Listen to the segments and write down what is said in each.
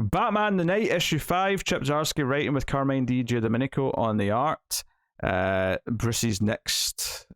Batman the Night, issue 5, Chip Zdarsky writing with Carmine Di Giandomenico on the art. Bruce's next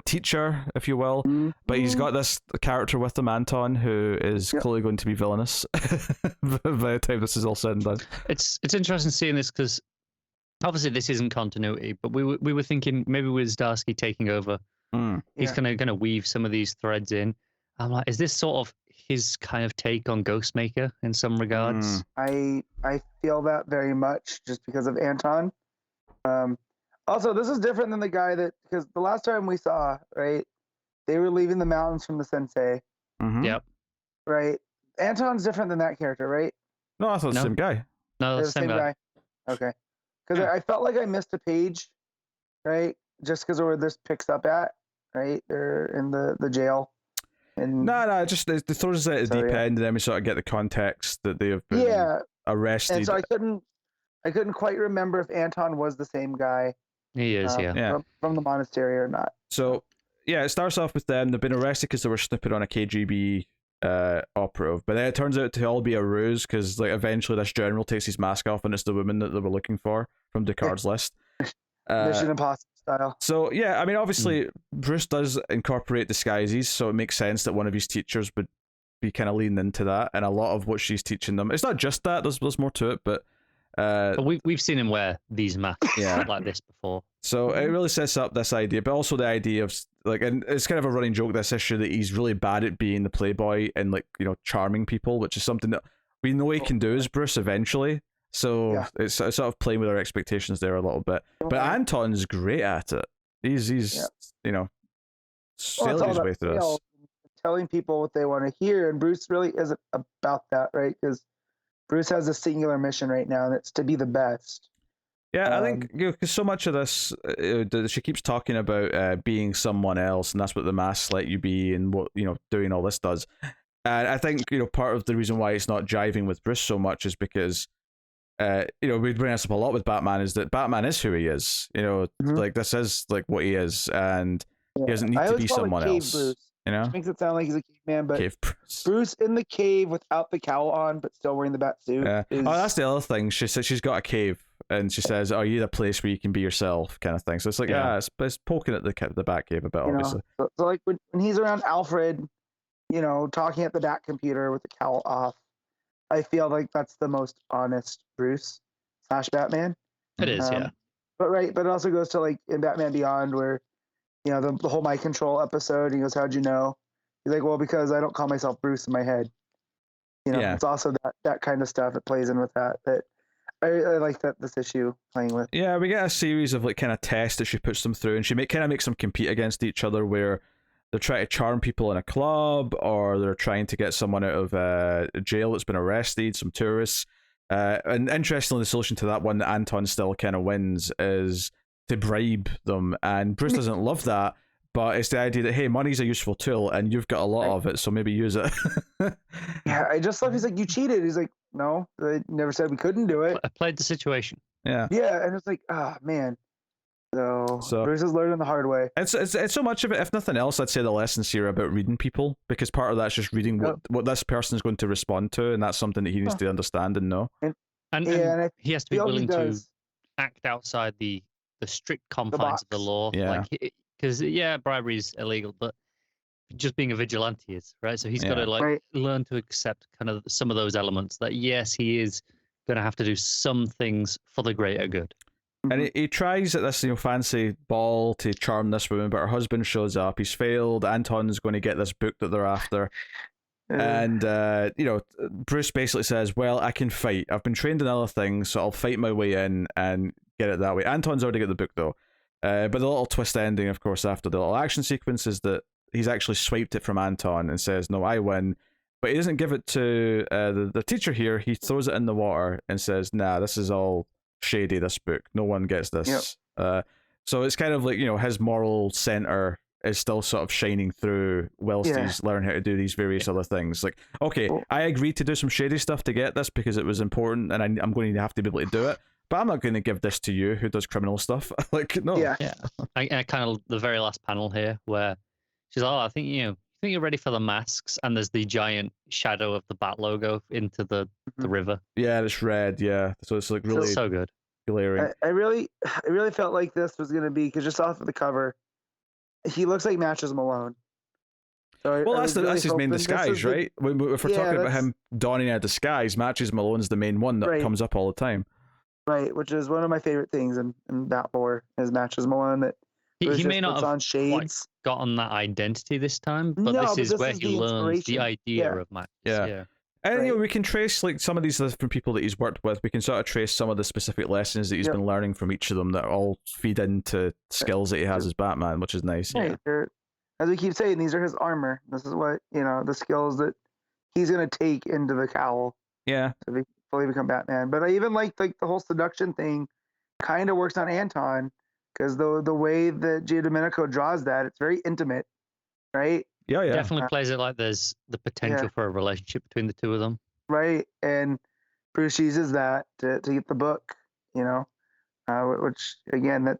teacher, if you will, but he's got this character with him, Anton, who is clearly going to be villainous by the time this is all said and done. It's interesting seeing this because obviously this isn't continuity, but we were thinking maybe with Zdarsky taking over, he's gonna weave some of these threads in. I'm like, is this sort of his kind of take on Ghostmaker in some regards? I feel that very much just because of Anton. Also, this is different than the guy because the last time we saw, right, they were leaving the mountains from the sensei. Yep. Right? Anton's different than that character, right? No, I thought it was the same guy. No, They're the same guy. Okay. Because I felt like I missed a page, right? Just because where this picks up at, right? They're in the jail. And No, just they throws us at the deep end, and then we sort of get the context that they have been arrested. And so I couldn't quite remember if Anton was the same guy. He is, from the monastery or not. So it starts off with them. They've been arrested because they were snooping on a KGB operative, but then it turns out to all be a ruse because eventually this general takes his mask off and it's the woman that they were looking for from Descartes' list. Mission Impossible style. So I mean, obviously Bruce does incorporate disguises, so it makes sense that one of his teachers would be kind of leaning into that, and a lot of what she's teaching them, it's not just that. There's more to it, but we've seen him wear these masks like this before. So it really sets up this idea, but also the idea of and it's kind of a running joke this issue that he's really bad at being the playboy and charming people, which is something that we know he can do as Bruce eventually. So it's sort of playing with our expectations there a little bit. But Anton's great at it. He's sailing his way through this. Telling people what they want to hear, and Bruce really isn't about that, right? Because Bruce has a singular mission right now, and it's to be the best. Yeah, I think because so much of this, she keeps talking about being someone else, and that's what the masks let you be, and what doing all this does. And I think part of the reason why it's not jiving with Bruce so much is because we bring this up a lot with Batman, is that Batman is who he is. This is what he is, and he doesn't need to be someone else. Bruce. Which makes it sound like he's a caveman, but Cave Bruce in the cave without the cowl on, but still wearing the bat suit. Oh, that's the other thing. She said she's got a cave, and she says, "Oh, you're the place where you can be yourself," kind of thing. So it's it's poking at the bat cave a bit, obviously. So when he's around Alfred, talking at the bat computer with the cowl off, I feel like that's the most honest Bruce / Batman. It is, But it also goes to in Batman Beyond where. The whole mind control episode. He goes, "How'd you know?" He's like, "Well, because I don't call myself Bruce in my head." It's also that kind of stuff. It plays in with that. But I like that this issue playing with. Yeah, we get a series of kind of tests that she puts them through, and she kind of makes them compete against each other, where they're trying to charm people in a club, or they're trying to get someone out of jail that's been arrested, some tourists. And interestingly, the solution to that one that Anton still kind of wins is to bribe them, and Bruce doesn't love that, but it's the idea that, hey, money's a useful tool and you've got a lot of it, so maybe use it. I just love, he's like, "You cheated." He's like, "No, I never said we couldn't do it. I played the situation." And it's like, man. So Bruce is learning the hard way. It's so much of it. If nothing else, I'd say the lessons here are about reading people, because part of that's just reading what this person is going to respond to, and that's something that he needs to understand and know. And he has to be willing to act outside the strict confines of the law. Because bribery is illegal, but just being a vigilante is, right? So he's got to learn to accept kind of some of those elements that, yes, he is going to have to do some things for the greater good. And he tries at this fancy ball to charm this woman, but her husband shows up. He's failed. Anton's going to get this book that they're after. And Bruce basically says, "Well, I can fight. I've been trained in other things, so I'll fight my way in and get it that way." Anton's already got the book though, but the little twist ending, of course, after the little action sequence is that he's actually swiped it from Anton and says, "No, I win," but he doesn't give it to the teacher here. He throws it in the water and says, "Nah, this is all shady. This book, no one gets this." So it's kind of like his moral center is still sort of shining through whilst he's learning how to do these various other things. Like, okay, I agreed to do some shady stuff to get this because it was important, and I'm going to have to be able to do it. But I'm not going to give this to you who does criminal stuff. Like, no. I kind of the very last panel here where she's like, "Oh, I think think you're ready for the masks, and there's the giant shadow of the bat logo into the river. Yeah, it's red. Yeah, so it's like really so good. Glaring. I really felt like this was gonna be, because just off of the cover, he looks like Matches Malone. So well, that's his main disguise, right? If we're talking about him donning a disguise, Matches Malone's the main one that comes up all the time. Right, which is one of my favorite things in that lore is Matches Malone. That he may not have on shades. Gotten that identity this time, but this is where he learns the idea of Matches. Yeah. And you know, we can trace like some of these different people that he's worked with. We can sort of trace some of the specific lessons that he's been learning from each of them that all feed into skills that he has as Batman, which is nice. Right. As we keep saying, these are his armor. This is what, the skills that he's gonna take into the cowl. Yeah. To fully become Batman. But I even like the whole seduction thing kind of works on Anton, because the way that Giandomenico draws that, it's very intimate, right? Yeah. Definitely plays it like there's the potential for a relationship between the two of them. Right. And Bruce uses that to get the book, which again,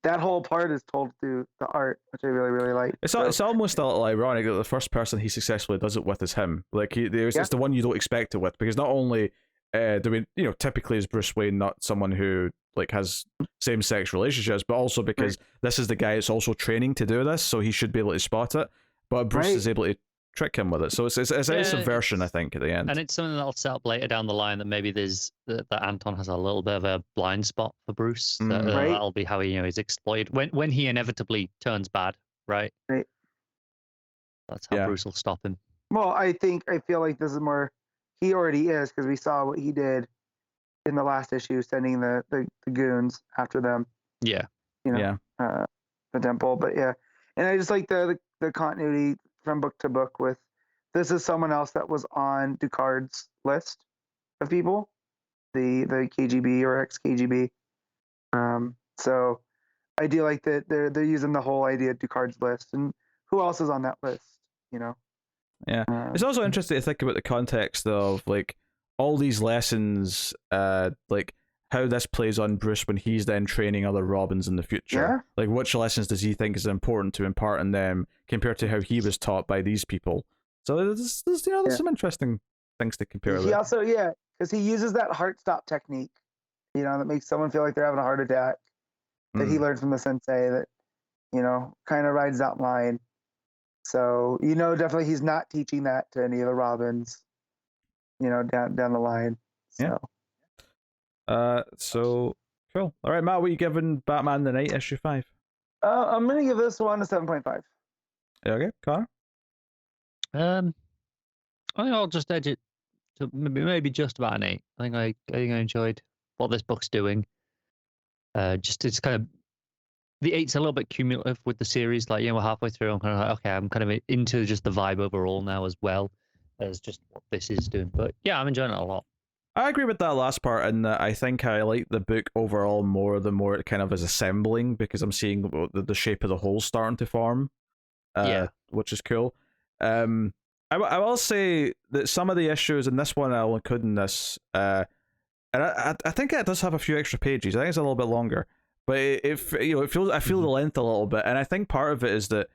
that whole part is told through the art, which I really, really like. It's almost a little ironic that the first person he successfully does it with is him. Like it's the one you don't expect it with, because not only do we, typically is Bruce Wayne not someone who like has same-sex relationships, but also because this is the guy that's also training to do this, so he should be able to spot it. But Bruce is able to trick him with it, so it's a subversion, I think, at the end. And it's something that'll set up later down the line that maybe that Anton has a little bit of a blind spot for Bruce. That'll be how he's exploited when he inevitably turns bad, right? Right. That's how Bruce will stop him. Well, I feel like this is more. He already is, because we saw what he did in the last issue, sending the goons after them. Yeah. The temple, but and I just like the continuity from book to book with this is someone else that was on Ducard's list of people, the KGB or ex-KGB. So I do like that they're using the whole idea of Ducard's list, and who else is on that list, Yeah, it's also interesting to think about the context of like all these lessons, like how this plays on Bruce when he's then training other Robins in the future. Yeah. Like which lessons does he think is important to impart on them compared to how he was taught by these people? So there's some interesting things to compare. He also because he uses that heart stop technique, that makes someone feel like they're having a heart attack, that he learned from the sensei, that kind of rides that line. So definitely he's not teaching that to any of the Robins, down the line. So. So cool. All right, Matt, what are you giving Batman the Night issue 5? I'm gonna give this one a 7.5. Okay, Connor. I think I'll just edge it to maybe just about an 8. I think I enjoyed what this book's doing. It's kind of the 8's a little bit cumulative with the series. Like we're halfway through. I'm kind of like, okay, I'm kind of into just the vibe overall now, as well as just what this is doing. But yeah, I'm enjoying it a lot. I agree with that last part, and I think I like the book overall more the more it kind of is assembling, because I'm seeing the shape of the whole starting to form, which is cool. I will say that some of the issues in this one, I'll include in this, and I think it does have a few extra pages. I think it's a little bit longer, but it feels I feel the length a little bit, and I think part of it is that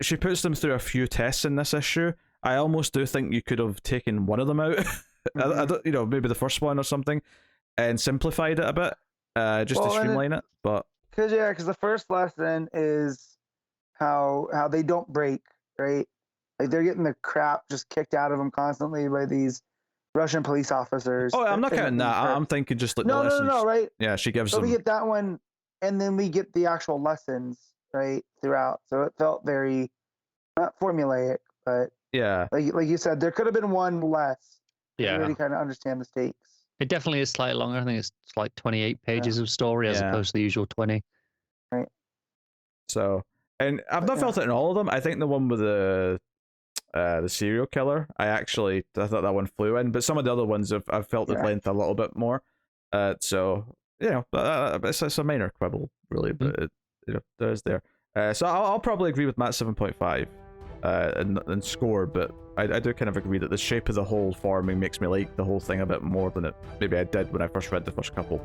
she puts them through a few tests in this issue. I almost do think you could have taken one of them out. I don't, maybe the first one or something, and simplified it a bit, just to streamline it. But because the first lesson is how they don't break, right? Like they're getting the crap just kicked out of them constantly by these Russian police officers. Oh, I'm not counting that. I'm thinking just like the lessons. No, right? Yeah, she gives them. We get that one, and then we get the actual lessons right throughout. So it felt very not formulaic, but like you said, there could have been one less. Yeah, really kind of understand the stakes. It definitely is slightly longer. I think it's like 28 pages of story as opposed to the usual 20. Right. So, and I've not felt it in all of them. I think the one with the serial killer, I thought that one flew in, but some of the other ones I've felt the length a little bit more. So it's a minor quibble really, but there is there. So I'll probably agree with Matt 7.5. And score, but I do kind of agree that the shape of the whole forming makes me like the whole thing a bit more than maybe I did when I first read the first couple.